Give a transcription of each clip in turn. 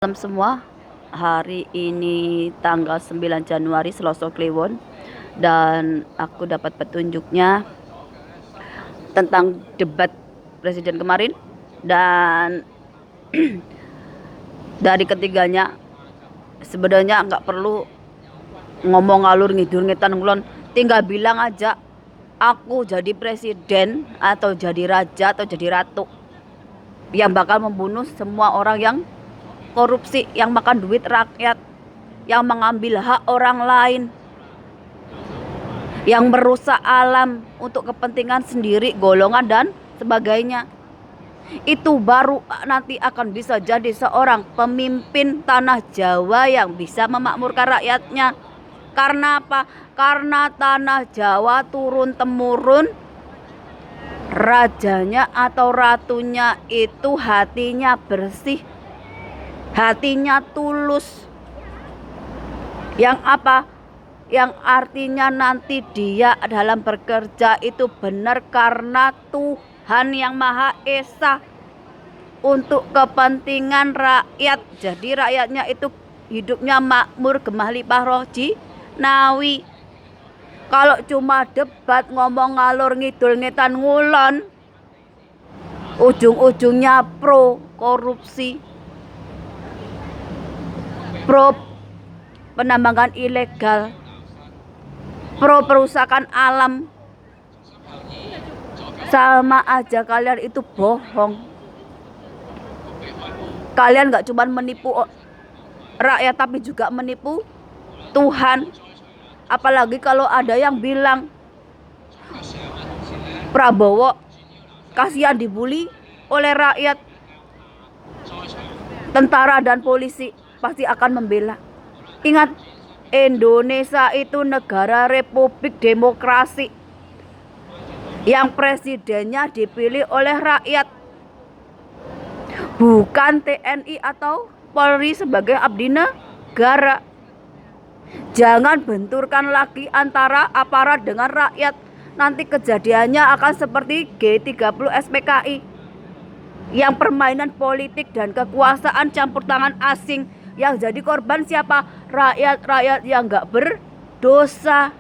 Malam semua, hari ini tanggal 9 Januari Selasa Kliwon, dan aku dapat petunjuknya tentang debat presiden kemarin. Dan dari ketiganya sebenarnya nggak perlu ngomong ngalur ngidur ngetan ngulon, tinggal bilang aja aku jadi presiden atau jadi raja atau jadi ratu yang bakal membunuh semua orang yang korupsi, yang makan duit rakyat, yang mengambil hak orang lain, yang merusak alam untuk kepentingan sendiri, golongan dan sebagainya. Itu baru nanti akan bisa jadi seorang pemimpin tanah Jawa yang bisa memakmurkan rakyatnya. Karena apa? Karena tanah Jawa turun temurun, rajanya atau ratunya itu hatinya bersih, hatinya tulus. Yang apa? Yang artinya nanti dia dalam bekerja itu benar karena Tuhan yang Maha Esa, untuk kepentingan rakyat. Jadi rakyatnya itu hidupnya makmur, gemah lipah roji nawi. Kalau cuma debat ngomong ngalor ngidul ngetan ngulon, ujung-ujungnya pro korupsi, pro penambangan ilegal, pro perusakan alam. Sama aja kalian itu bohong. Kalian gak cuma menipu rakyat tapi juga menipu Tuhan. Apalagi kalau ada yang bilang Prabowo kasihan dibully oleh rakyat, tentara dan polisi pasti akan membela. Ingat, Indonesia itu negara republik demokrasi yang presidennya dipilih oleh rakyat, bukan TNI atau Polri sebagai abdi negara. Jangan benturkan lagi antara aparat dengan rakyat. Nanti kejadiannya akan seperti G30 SPKI, yang permainan politik dan kekuasaan campur tangan asing. Yang jadi korban siapa? Rakyat-rakyat yang gak berdosa.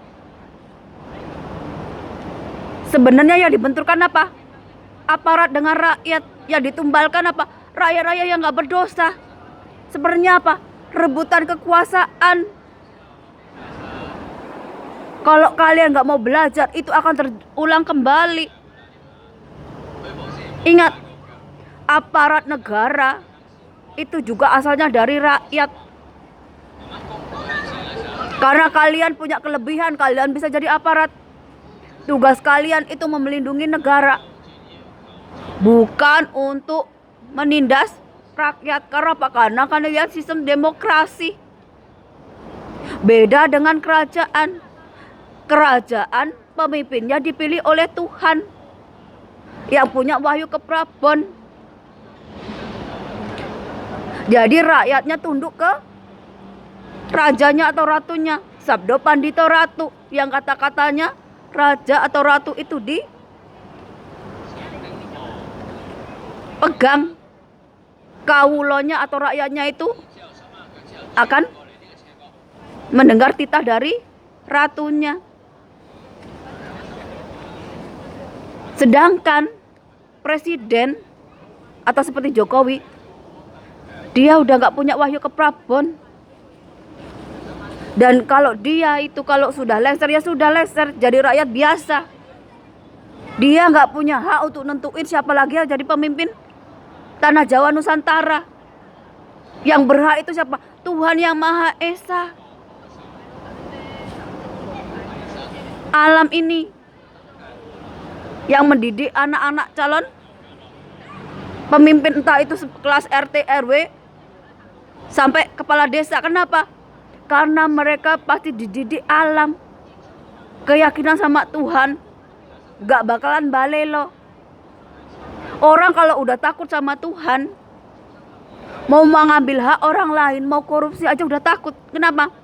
Sebenarnya yang dibenturkan apa? Aparat dengan rakyat. Yang ditumbalkan apa? Rakyat-rakyat yang gak berdosa. Sebenarnya apa? Rebutan kekuasaan. Kalau kalian gak mau belajar, itu akan terulang kembali. Ingat, aparat negara itu juga asalnya dari rakyat. Karena kalian punya kelebihan, kalian bisa jadi aparat. Tugas kalian itu melindungi negara, bukan untuk menindas rakyat. Karena apa? Karena kalian sistem demokrasi. Beda dengan kerajaan. Kerajaan pemimpinnya dipilih oleh Tuhan, yang punya wahyu keprabon. Jadi rakyatnya tunduk ke rajanya atau ratunya. Sabdo Pandito Ratu, yang kata-katanya raja atau ratu itu dipegang. Kawulonya atau rakyatnya itu akan mendengar titah dari ratunya. Sedangkan presiden atau seperti Jokowi, dia udah gak punya wahyu keprabon. Dan kalau dia itu kalau sudah lengser, ya sudah lengser, jadi rakyat biasa. Dia gak punya hak untuk nentuin siapa lagi yang jadi pemimpin tanah Jawa Nusantara. Yang berhak itu siapa? Tuhan yang Maha Esa. Alam ini yang mendidik anak-anak calon pemimpin, entah itu kelas RT RW sampai kepala desa. Kenapa? Karena mereka pasti dididik alam, keyakinan sama Tuhan, gak bakalan balelo. Orang kalau udah takut sama Tuhan, mau mengambil hak orang lain, mau korupsi aja udah takut. Kenapa?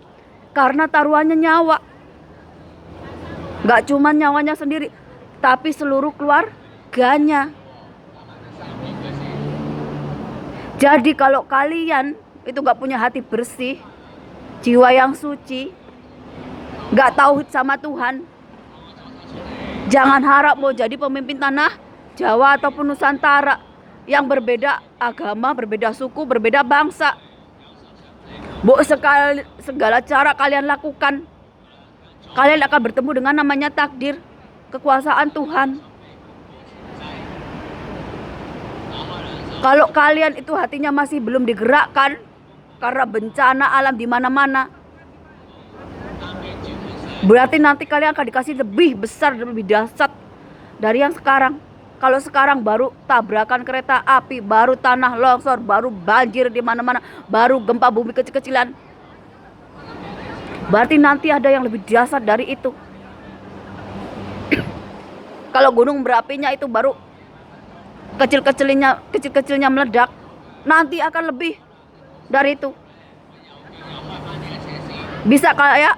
Karena taruhannya nyawa. Gak cuma nyawanya sendiri, tapi seluruh keluarganya. Jadi kalau kalian itu gak punya hati bersih, jiwa yang suci, gak tauhid sama Tuhan, jangan harap mau jadi pemimpin tanah Jawa ataupun Nusantara yang berbeda agama, berbeda suku, berbeda bangsa. Segala cara kalian lakukan, kalian akan bertemu dengan namanya takdir, kekuasaan Tuhan. Kalau kalian itu hatinya masih belum digerakkan karena bencana alam di mana-mana, berarti nanti kalian akan dikasih lebih besar, lebih dahsyat dari yang sekarang. Kalau sekarang baru tabrakan kereta api, baru tanah longsor, baru banjir di mana-mana, baru gempa bumi kecil-kecilan. Berarti nanti ada yang lebih dahsyat dari itu. Kalau gunung berapinya itu baru kecil-kecilnya meledak, nanti akan lebih dari itu. Bisa kayak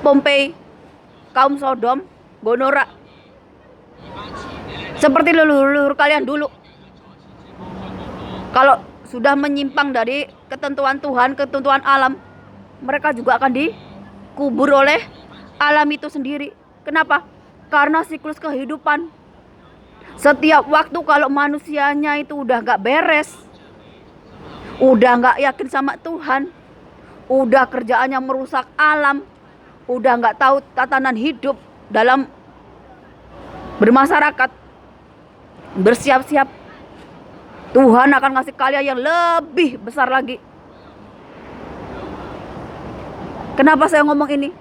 Pompei, kaum Sodom, Gomora, seperti leluhur kalian dulu. Kalau sudah menyimpang dari ketentuan Tuhan, ketentuan alam, mereka juga akan dikubur oleh alam itu sendiri. Kenapa? Karena siklus kehidupan. Setiap waktu kalau manusianya itu udah gak beres, udah gak yakin sama Tuhan, udah kerjaannya merusak alam, udah gak tahu tatanan hidup dalam bermasyarakat, bersiap-siap, Tuhan akan ngasih kalian yang lebih besar lagi. Kenapa saya ngomong ini?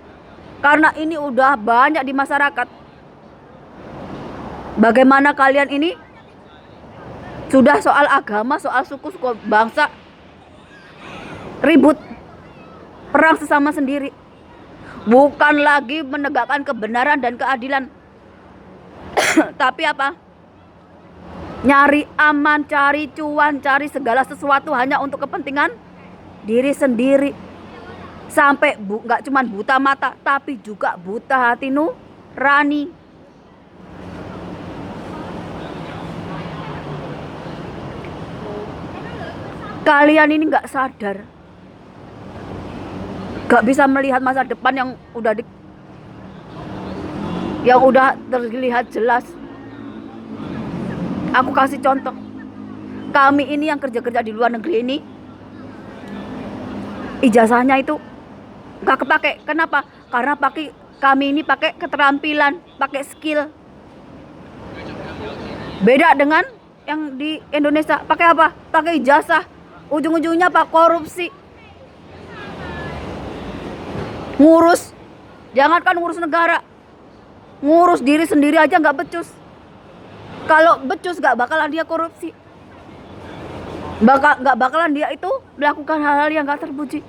Karena ini udah banyak di masyarakat. Bagaimana kalian ini sudah soal agama, soal suku, bangsa, ribut, perang sesama sendiri. Bukan lagi menegakkan kebenaran dan keadilan. Tapi apa? Nyari aman, cari cuan, cari segala sesuatu hanya untuk kepentingan diri sendiri. Sampai gak cuma buta mata, tapi juga buta hati nurani. Kalian ini gak sadar, gak bisa melihat masa depan yang udah terlihat jelas. Aku kasih contoh, kami ini yang kerja-kerja di luar negeri ini, ijazahnya itu gak kepake. Kenapa? Karena kami ini pakai keterampilan, pakai skill. Beda dengan yang di Indonesia, pakai apa? Pakai ijazah. Ujung-ujungnya apa? Korupsi. Ngurus, jangankan ngurus negara, ngurus diri sendiri aja gak becus. Kalau becus gak bakalan dia korupsi, gak bakalan dia itu melakukan hal-hal yang gak terpuji.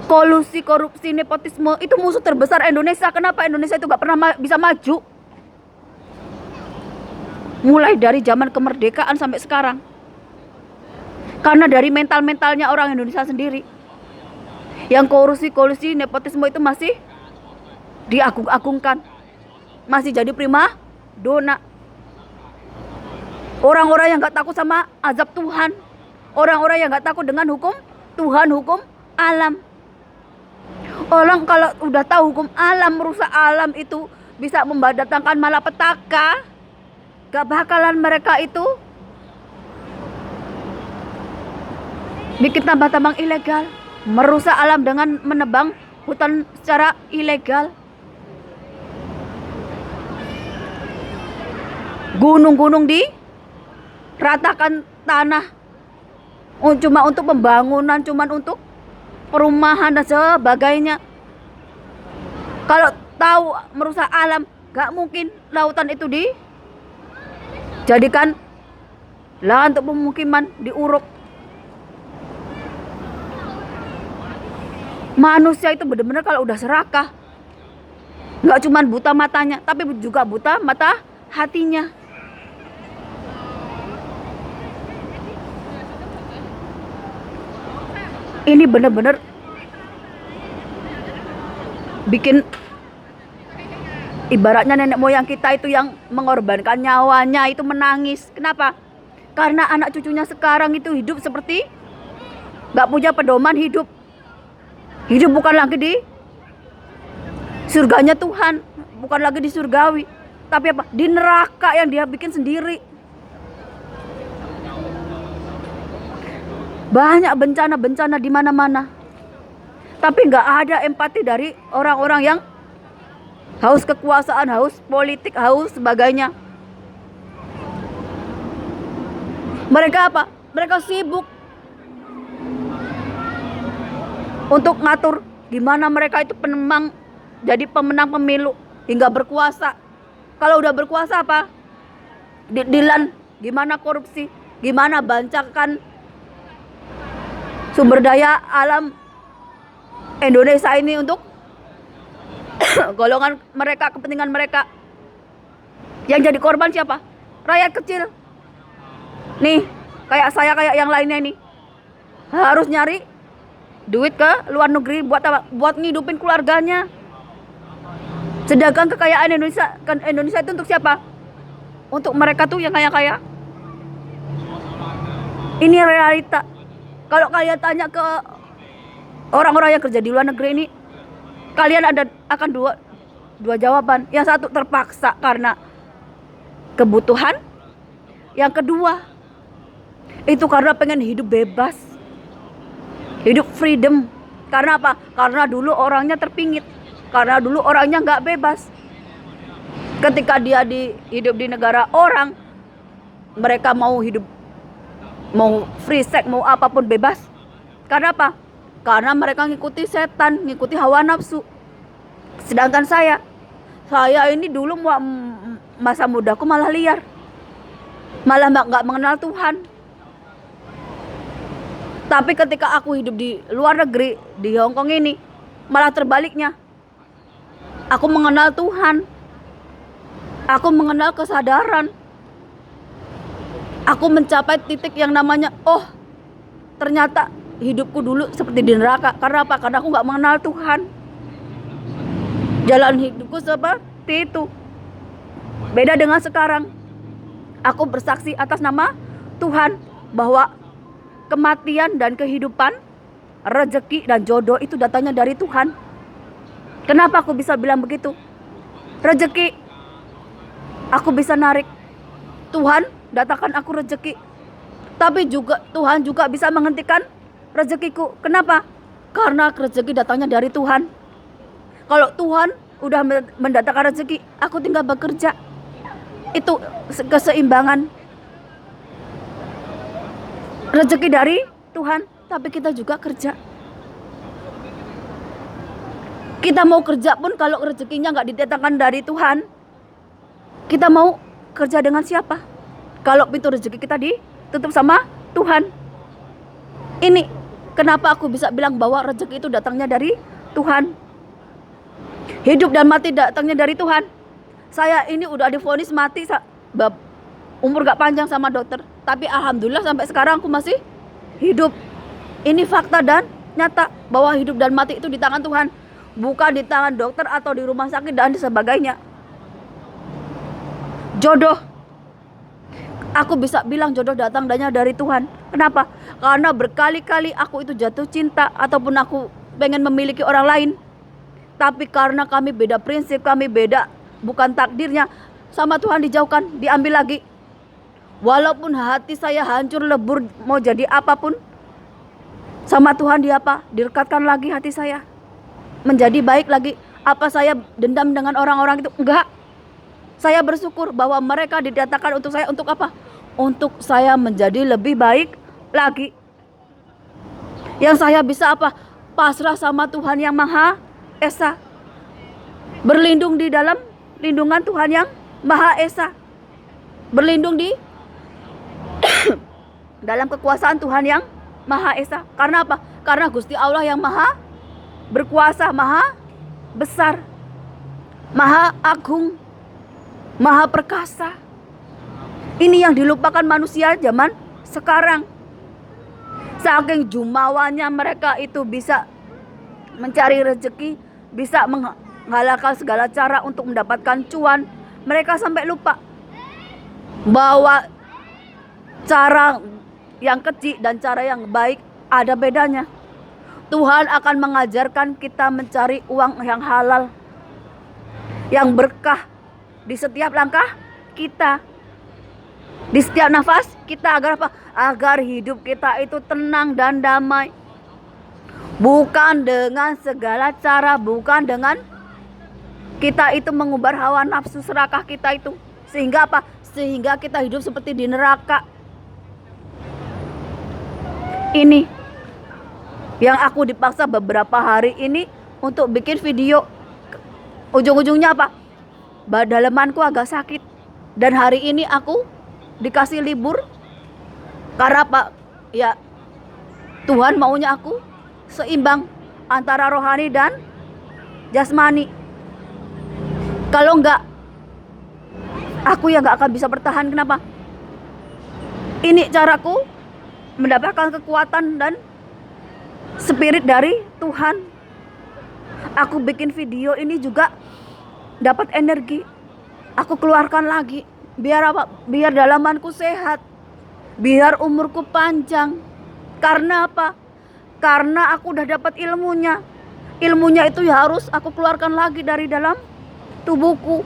Kolusi, korupsi, nepotisme itu musuh terbesar Indonesia. Kenapa Indonesia itu gak pernah bisa maju? Mulai dari zaman kemerdekaan sampai sekarang. Karena dari mentalnya orang Indonesia sendiri. Yang kolusi, nepotisme itu masih diagung-agungkan. Masih jadi prima dona. Orang-orang yang gak takut sama azab Tuhan. Orang-orang yang gak takut dengan hukum Tuhan, hukum alam. Orang kalau udah tahu hukum alam, merusak alam itu bisa mendatangkan malapetaka, gak bakalan mereka itu bikin tambang-tambang ilegal, merusak alam dengan menebang hutan secara ilegal. Gunung-gunung diratakan tanah cuma untuk pembangunan, cuma untuk perumahan dan sebagainya. Kalau tahu merusak alam, gak mungkin lautan itu dijadikan lahan untuk pemukiman, diuruk. Manusia itu benar-benar kalau udah serakah, gak cuma buta matanya, tapi juga buta mata hatinya. Ini benar-benar bikin ibaratnya nenek moyang kita itu yang mengorbankan nyawanya itu menangis. Kenapa? Karena anak cucunya sekarang itu hidup seperti gak punya pedoman hidup. Hidup bukan lagi di surganya Tuhan, bukan lagi di surgawi, tapi apa? Di neraka yang dia bikin sendiri. Banyak bencana-bencana di mana-mana. Tapi nggak ada empati dari orang-orang yang haus kekuasaan, haus politik, haus sebagainya. Mereka apa? Mereka sibuk untuk ngatur gimana mereka itu jadi pemenang pemilu hingga berkuasa. Kalau udah berkuasa apa? Dilan, gimana korupsi, gimana bancakan sumber daya alam Indonesia ini untuk golongan mereka, kepentingan mereka. Yang jadi korban siapa? Rakyat kecil. Nih, kayak saya, kayak yang lainnya ini, harus nyari duit ke luar negeri buat apa? Buat ngidupin keluarganya. Sedangkan kekayaan Indonesia itu untuk siapa? Untuk mereka tuh yang kaya-kaya. Ini realita. Kalau kalian tanya ke orang-orang yang kerja di luar negeri ini, kalian akan dua jawaban. Yang satu terpaksa karena kebutuhan. Yang kedua itu karena pengen hidup bebas, hidup freedom. Karena apa? Karena dulu orangnya terpingit, karena dulu orangnya nggak bebas. Ketika dia hidup di negara orang, mereka mau hidup, mau free sex, mau apapun bebas. Karena apa? Karena mereka ngikuti setan, ngikuti hawa nafsu. Sedangkan saya ini dulu masa mudaku malah liar, malah nggak mengenal Tuhan. Tapi ketika aku hidup di luar negeri, di Hong Kong ini, malah terbaliknya. Aku mengenal Tuhan. Aku mengenal kesadaran. Aku mencapai titik yang namanya, oh ternyata hidupku dulu seperti di neraka. Karena apa? Karena aku gak mengenal Tuhan. Jalan hidupku seperti itu. Beda dengan sekarang. Aku bersaksi atas nama Tuhan bahwa kematian dan kehidupan, rezeki dan jodoh itu datangnya dari Tuhan. Kenapa aku bisa bilang begitu? Rezeki aku bisa narik. Tuhan datangkan aku rezeki. Tapi juga Tuhan juga bisa menghentikan rezekiku. Kenapa? Karena rezeki datangnya dari Tuhan. Kalau Tuhan udah mendatangkan rezeki, aku tinggal bekerja. Itu keseimbangan. Rezeki dari Tuhan, tapi kita juga kerja. Kita mau kerja pun kalau rezekinya nggak didatangkan dari Tuhan, kita mau kerja dengan siapa? Kalau pintu rezeki kita ditutup sama Tuhan. Ini kenapa aku bisa bilang bahwa rezeki itu datangnya dari Tuhan. Hidup dan mati datangnya dari Tuhan. Saya ini udah divonis mati, umur gak panjang sama dokter, tapi alhamdulillah sampai sekarang aku masih hidup. Ini fakta dan nyata bahwa hidup dan mati itu di tangan Tuhan, bukan di tangan dokter atau di rumah sakit dan sebagainya. Jodoh, aku bisa bilang jodoh datangnya dari Tuhan. Kenapa? Karena berkali-kali aku itu jatuh cinta ataupun aku pengen memiliki orang lain, tapi karena kami beda prinsip, kami beda, bukan takdirnya, sama Tuhan dijauhkan, diambil lagi. Walaupun hati saya hancur lebur mau jadi apapun, sama Tuhan direkatkan lagi hati saya menjadi baik lagi. Apa saya dendam dengan orang-orang itu? Enggak. Saya bersyukur bahwa mereka didatangkan untuk saya. Untuk apa? Untuk saya menjadi lebih baik lagi. Yang saya bisa apa? Pasrah sama Tuhan yang Maha Esa, berlindung di dalam lindungan Tuhan yang Maha Esa, berlindung di dalam kekuasaan Tuhan yang Maha Esa. Karena apa? Karena Gusti Allah yang Maha berkuasa, Maha besar, Maha agung, Maha perkasa. Ini yang dilupakan manusia zaman sekarang. Saking jumawannya mereka itu bisa mencari rezeki, bisa menghalalkan segala cara untuk mendapatkan cuan. Mereka sampai lupa bahwa Cara yang kecil dan cara yang baik ada bedanya. Tuhan akan mengajarkan kita mencari uang yang halal, yang berkah di setiap langkah kita, di setiap nafas kita, agar apa? Agar hidup kita itu tenang dan damai. Bukan dengan segala cara, bukan dengan kita itu mengubar hawa nafsu serakah kita itu. Sehingga apa? Sehingga kita hidup seperti di neraka. Ini yang aku dipaksa beberapa hari ini untuk bikin video. Ujung-ujungnya apa? Dalemanku agak sakit. Dan hari ini aku dikasih libur. Karena apa? Ya, Tuhan maunya aku seimbang antara rohani dan jasmani. Kalau enggak, aku ya enggak akan bisa bertahan. Kenapa? Ini caraku mendapatkan kekuatan dan spirit dari Tuhan. Aku bikin video ini juga dapat energi. Aku keluarkan lagi. Biar apa? Biar dalamanku sehat. Biar umurku panjang. Karena apa? Karena aku udah dapat ilmunya. Ilmunya itu ya harus aku keluarkan lagi dari dalam tubuhku.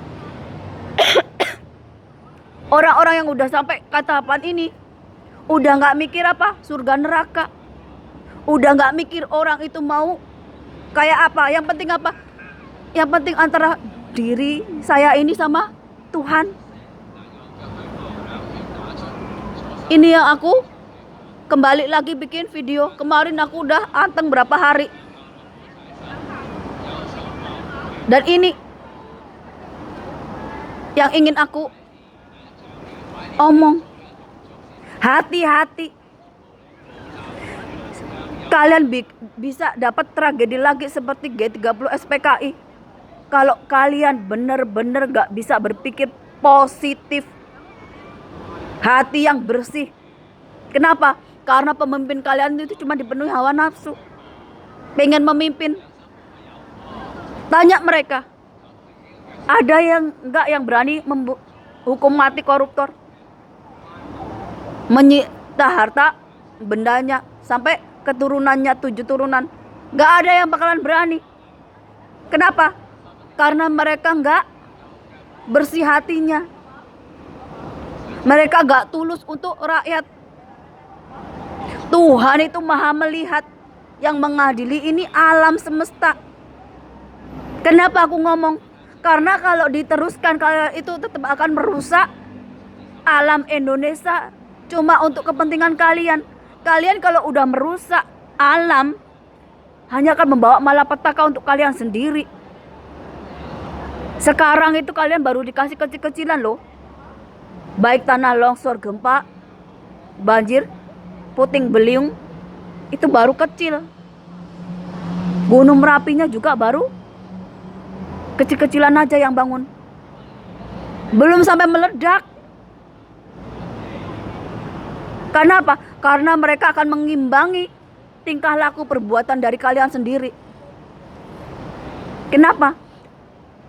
Orang-orang yang udah sampai ke tahapan ini udah gak mikir apa? Surga neraka. Udah gak mikir orang itu mau kayak apa. Yang penting apa? Yang penting antara diri saya ini sama Tuhan. Ini yang aku kembali lagi bikin video. Kemarin aku udah anteng berapa hari. Dan ini yang ingin aku omong. Hati-hati. Kalian bisa dapat tragedi lagi seperti G30 SPKI. Kalau kalian benar-benar gak bisa berpikir positif. Hati yang bersih. Kenapa? Karena pemimpin kalian itu cuma dipenuhi hawa nafsu. Pengen memimpin. Tanya mereka. Ada yang enggak yang berani hukum mati koruptor? Menyita harta bendanya sampai keturunannya 7 turunan. Enggak ada yang bakalan berani. Kenapa? Karena mereka enggak bersih hatinya. Mereka gak tulus untuk rakyat. Tuhan itu maha melihat. Yang mengadili ini alam semesta. Kenapa aku ngomong? Karena kalau diteruskan kalian itu tetap akan merusak alam Indonesia. Cuma untuk kepentingan kalian. Kalian kalau udah merusak alam, hanya akan membawa malapetaka untuk kalian sendiri. Sekarang itu kalian baru dikasih kecil-kecilan loh. Baik tanah longsor, gempa, banjir, puting beliung, itu baru kecil. Gunung Merapinya juga baru kecil-kecilan aja yang bangun. Belum sampai meledak. Karena apa? Karena mereka akan mengimbangi tingkah laku perbuatan dari kalian sendiri. Kenapa?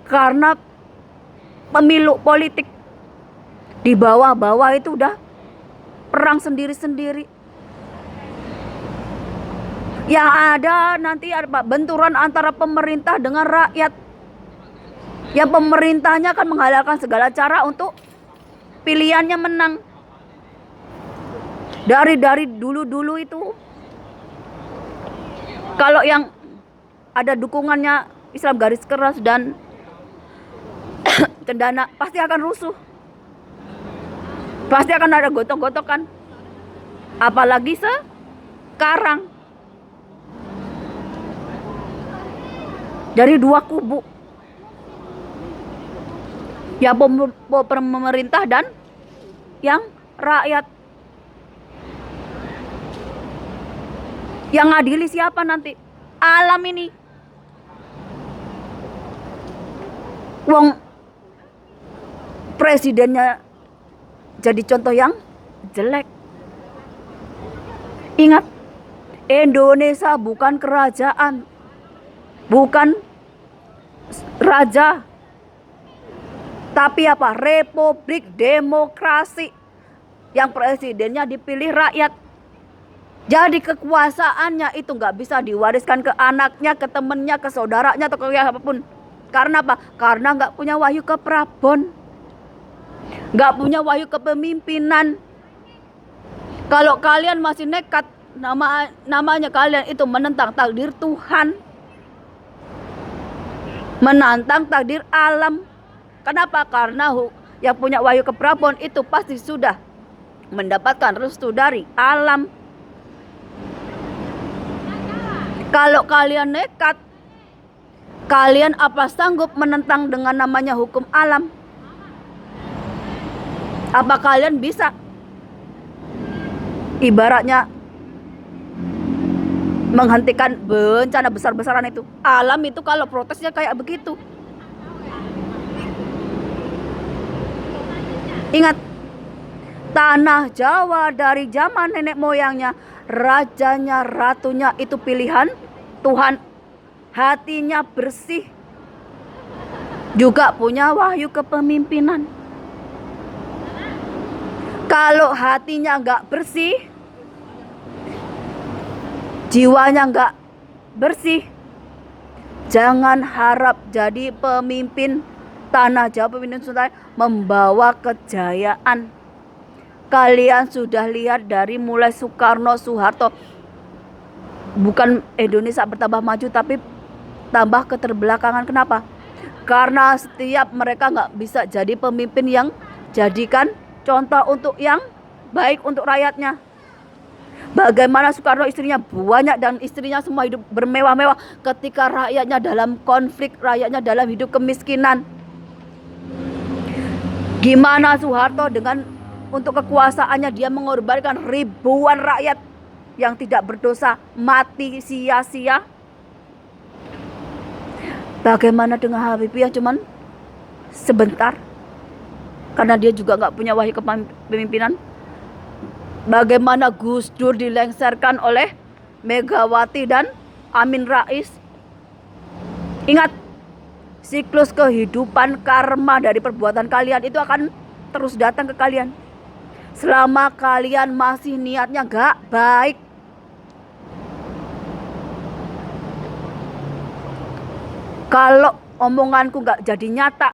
Karena pemilu politik di bawah-bawah itu udah perang sendiri-sendiri. Yang ada nanti ada benturan antara pemerintah dengan rakyat. Yang pemerintahnya akan menghalalkan segala cara untuk pilihannya menang. Dari dulu-dulu itu, kalau yang ada dukungannya Islam garis keras dan cendana, pasti akan rusuh. Pasti akan ada gotok-gotokan. Apalagi sekarang. Dari dua kubu. Ya pemerintah dan yang rakyat. Yang ngadili siapa nanti? Alam ini. Wong presidennya jadi contoh yang jelek. Ingat, Indonesia bukan kerajaan, bukan raja, tapi apa? Republik demokrasi yang presidennya dipilih rakyat. Jadi kekuasaannya itu nggak bisa diwariskan ke anaknya, ke temennya, ke saudaranya, atau ke siapapun. Karena apa? Karena nggak punya wahyu keprabon, nggak punya wahyu kepemimpinan. Kalau kalian masih nekat, namanya kalian itu menentang takdir Tuhan, menantang takdir alam. Kenapa? Karena yang punya wahyu keprabon itu pasti sudah mendapatkan restu dari alam. Kalau kalian nekat, kalian apa sanggup menentang dengan namanya hukum alam? Apa kalian bisa? Ibaratnya menghentikan bencana besar-besaran itu. Alam itu kalau protesnya kayak begitu. Ingat, tanah Jawa dari zaman nenek moyangnya, rajanya, ratunya itu pilihan Tuhan. Hatinya bersih, juga punya wahyu kepemimpinan. Kalau hatinya nggak bersih, jiwanya nggak bersih, jangan harap jadi pemimpin tanah Jawa, pemimpin Nusantara, membawa kejayaan. Kalian sudah lihat dari mulai Soekarno, Soeharto, bukan Indonesia bertambah maju, tapi tambah keterbelakangan. Kenapa? Karena setiap mereka nggak bisa jadi pemimpin yang jadikan contoh untuk yang baik untuk rakyatnya. Bagaimana Soekarno istrinya banyak dan istrinya semua hidup bermewah-mewah, ketika rakyatnya dalam konflik, rakyatnya dalam hidup kemiskinan. Gimana Soeharto dengan untuk kekuasaannya dia mengorbankan ribuan rakyat yang tidak berdosa mati sia-sia. Bagaimana dengan Habibie yang cuman sebentar, karena dia juga nggak punya wahyu kepemimpinan. Bagaimana Gus Dur dilengsarkan oleh Megawati dan Amin Rais. Ingat, siklus kehidupan karma dari perbuatan kalian itu akan terus datang ke kalian selama kalian masih niatnya nggak baik. Kalau omonganku nggak jadi nyata,